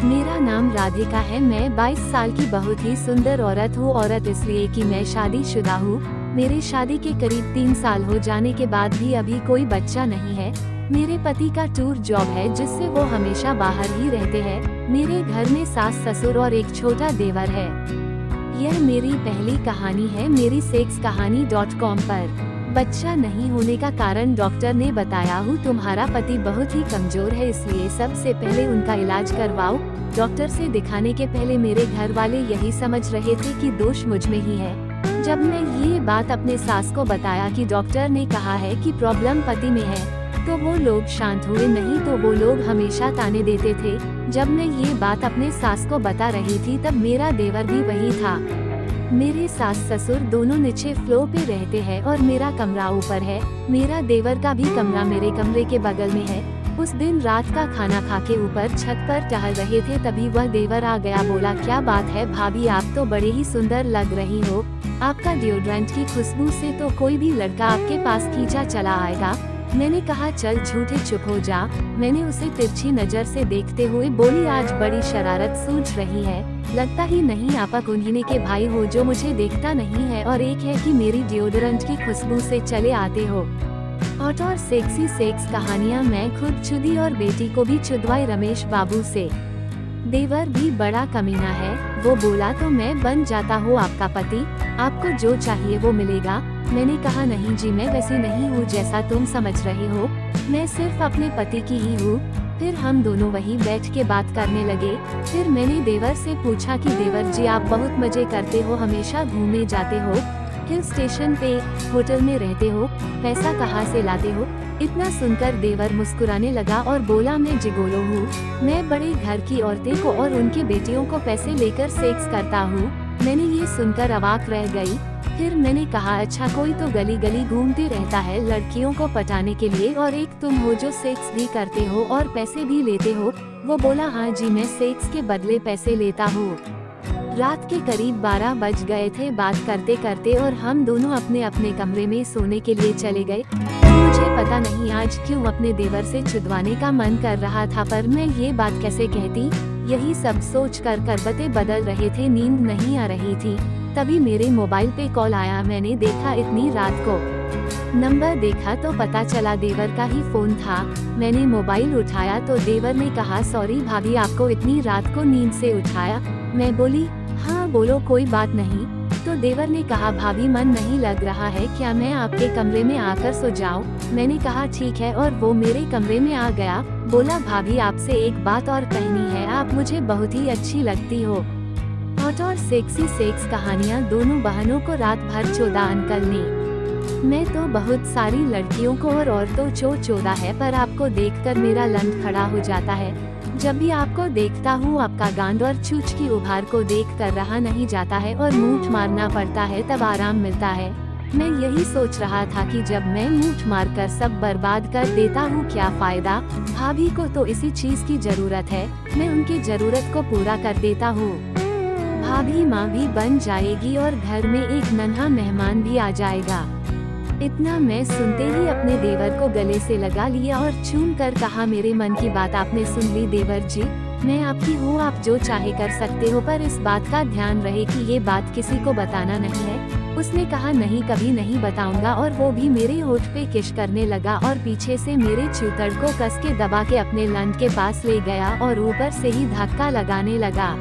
मेरा नाम राधिका है। मैं 22 साल की बहुत ही सुंदर औरत हूँ। औरत इसलिए कि मैं शादीशुदा हूँ। मेरे शादी के करीब 3 साल हो जाने के बाद भी अभी कोई बच्चा नहीं है। मेरे पति का टूर जॉब है जिससे वो हमेशा बाहर ही रहते हैं। मेरे घर में सास ससुर और एक छोटा देवर है। यह मेरी पहली कहानी है मेरी sexkahani.com पर। बच्चा नहीं होने का कारण डॉक्टर ने बताया हूँ तुम्हारा पति बहुत ही कमजोर है, इसलिए सबसे पहले उनका इलाज करवाओ। डॉक्टर से दिखाने के पहले मेरे घर वाले यही समझ रहे थे कि दोष मुझ में ही है। जब मैं ये बात अपने सास को बताया कि डॉक्टर ने कहा है कि प्रॉब्लम पति में है, तो वो लोग शांत हुए, नहीं तो वो लोग हमेशा ताने देते थे। जब मैं ये बात अपने सास को बता रही थी तब मेरा देवर भी वही था। मेरे सास ससुर दोनों नीचे फ्लोर पे रहते हैं और मेरा कमरा ऊपर है। मेरा देवर का भी कमरा मेरे कमरे के बगल में है। उस दिन रात का खाना खा के ऊपर छत पर टहल रहे थे, तभी वह देवर आ गया। बोला, क्या बात है भाभी, आप तो बड़े ही सुंदर लग रही हो। आपका डिओड्रेंट की खुशबू से तो कोई भी लड़का आपके पास खींचा चला आएगा। मैंने कहा, चल झूठे चुप हो जा। मैंने उसे तिरछी नजर से देखते हुए बोली, आज बड़ी शरारत सूझ रही है। लगता ही नहीं आप उन्हीं के भाई हो जो मुझे देखता नहीं है, और एक है कि मेरी डिओड्रेंट की खुशबू से चले आते हो। हॉट और सेक्सी सेक्स कहानियाँ मैं खुद चुदी और बेटी को भी चुदवाई रमेश बाबू से। देवर भी बड़ा कमीना है। वो बोला, तो मैं बन जाता हूँ आपका पति, आपको जो चाहिए वो मिलेगा। मैंने कहा, नहीं जी, मैं वैसी नहीं हूँ जैसा तुम समझ रहे हो। मैं सिर्फ अपने पति की ही हूँ। फिर हम दोनों वहीं बैठ के बात करने लगे। फिर मैंने देवर से पूछा कि देवर जी, आप बहुत मजे करते हो, हमेशा घूमने जाते हो, हिल स्टेशन पे, होटल में रहते हो, पैसा कहाँ से लाते हो? इतना सुनकर देवर मुस्कुराने लगा और बोला, मैं जिगोलो हूँ। मैं बड़े घर की औरतें को और उनके बेटियों को पैसे लेकर सेक्स करता हूँ। मैंने ये सुनकर अवाक रह गई। फिर मैंने कहा, अच्छा, कोई तो गली गली घूमते रहता है लड़कियों को पटाने के लिए, और एक तुम हो जो सेक्स भी करते हो और पैसे भी लेते हो। वो बोला, हाँ जी, मैं सेक्स के बदले पैसे लेता हूँ। रात के करीब 12 बज गए थे बात करते करते, और हम दोनों अपने अपने कमरे में सोने के लिए चले गए। मुझे पता नहीं आज क्यों अपने देवर से चुदवाने का मन कर रहा था, पर मैं ये बात कैसे कहती। यही सब सोच कर करवटें बदल रहे थे, नींद नहीं आ रही थी। तभी मेरे मोबाइल पे कॉल आया। मैंने देखा इतनी रात को, नंबर देखा तो पता चला देवर का ही फोन था। मैंने मोबाइल उठाया तो देवर ने कहा, सॉरी भाभी, आपको इतनी रात को नींद से उठाया। मैं बोली, हाँ बोलो, कोई बात नहीं। तो देवर ने कहा, भाभी मन नहीं लग रहा है क्या, मैं आपके कमरे में आकर सो जाऊं? मैंने कहा, ठीक है, और वो मेरे कमरे में आ गया। बोला, भाभी आपसे एक बात और कहनी है, आप मुझे बहुत ही अच्छी लगती हो। हॉट और सेक्सी सेक्स कहानियाँ दोनों बहनों को रात भर चोदा अंकल ने। मैं तो बहुत सारी लड़कियों को और औरतों चोदा है, पर आपको देखकर मेरा लंड खड़ा हो जाता है। जब भी आपको देखता हूँ आपका गांड और चूच की उभार को देख कर रहा नहीं जाता है और मूठ मारना पड़ता है, तब आराम मिलता है। मैं यही सोच रहा था कि जब मैं मूठ मारकर सब बर्बाद कर देता हूँ क्या फायदा। भाभी को तो इसी चीज की जरूरत है, मैं उनकी जरूरत को पूरा कर देता हूँ। भाभी माँ भी बन जाएगी और घर में एक नन्हा मेहमान भी आ जाएगा। इतना मैं सुनते ही अपने देवर को गले से लगा लिया और चूम कर कहा, मेरे मन की बात आपने सुन ली देवर जी, मैं आपकी हूँ, आप जो चाहे कर सकते हो, पर इस बात का ध्यान रहे कि ये बात किसी को बताना नहीं है। उसने कहा, नहीं, कभी नहीं बताऊंगा, और वो भी मेरे होठ पे किश करने लगा और पीछे से मेरे चूतड़ को कस के दबा के अपने लंड के पास ले गया और ऊपर से ही धक्का लगाने लगा।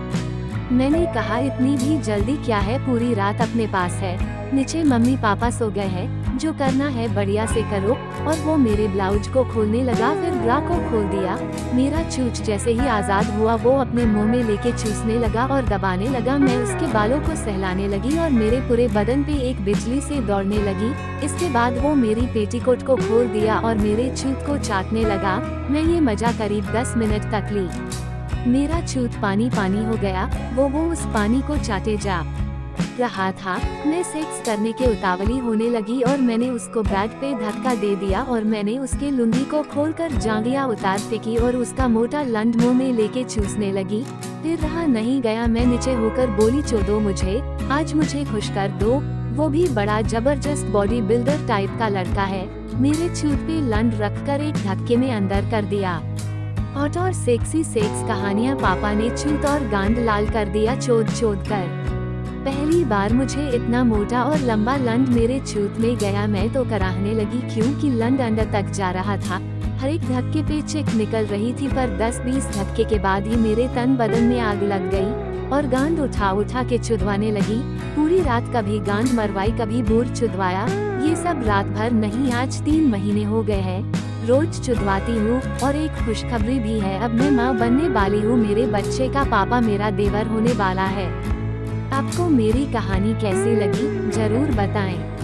मैंने कहा, इतनी भी जल्दी क्या है, पूरी रात अपने पास है। नीचे मम्मी पापा सो गए हैं, जो करना है बढ़िया से करो। और वो मेरे ब्लाउज को खोलने लगा, फिर ब्रा को खोल दिया। मेरा चूच जैसे ही आजाद हुआ वो अपने मुंह में लेके चूसने लगा और दबाने लगा। मैं उसके बालों को सहलाने लगी और मेरे पूरे बदन पे एक बिजली से दौड़ने लगी। इसके बाद वो मेरी पेटीकोट को खोल दिया और मेरे चूत को चाटने लगा। मैं ये मजा करीब 10 मिनट तक ली। मेरा चूत पानी पानी हो गया। वो उस पानी को चाटे जा रहा था। मैं सेक्स करने के उतावली होने लगी और मैंने उसको बेड पे धक्का दे दिया और मैंने उसके लुंगी को खोलकर जांघिया उतार फेंकी और उसका मोटा लंड मुंह में लेके चूसने लगी। फिर रहा नहीं गया, मैं नीचे होकर बोली, चोदो मुझे, आज मुझे खुश कर दो। वो भी बड़ा जबरदस्त बॉडी बिल्डर टाइप का लड़का है। मेरे चूत पे लंड रखकर एक धक्के में अंदर कर दिया। हॉट और सेक्सी सेक्स कहानियाँ। पापा ने चूत और गांड लाल कर दिया चोद चोद कर। पहली बार मुझे इतना मोटा और लंबा लंड मेरे चूत में गया। मैं तो कराहने लगी क्योंकि लंड अंदर तक जा रहा था। हर एक धक्के पे चिक निकल रही थी, पर 10-20 धक्के के बाद ही मेरे तन बदन में आग लग गई और गांड उठा उठा के चुदवाने लगी। पूरी रात कभी गांड मरवाई, कभी बूर चुदवाया। ये सब रात भर नहीं, आज 3 महीने हो गए हैं। रोज चुदवाती हूँ। और एक खुशखबरी भी है, अब मैं माँ बनने वाली हूँ। मेरे बच्चे का पापा मेरा देवर होने वाला है। आपको मेरी कहानी कैसी लगी जरूर बताएं।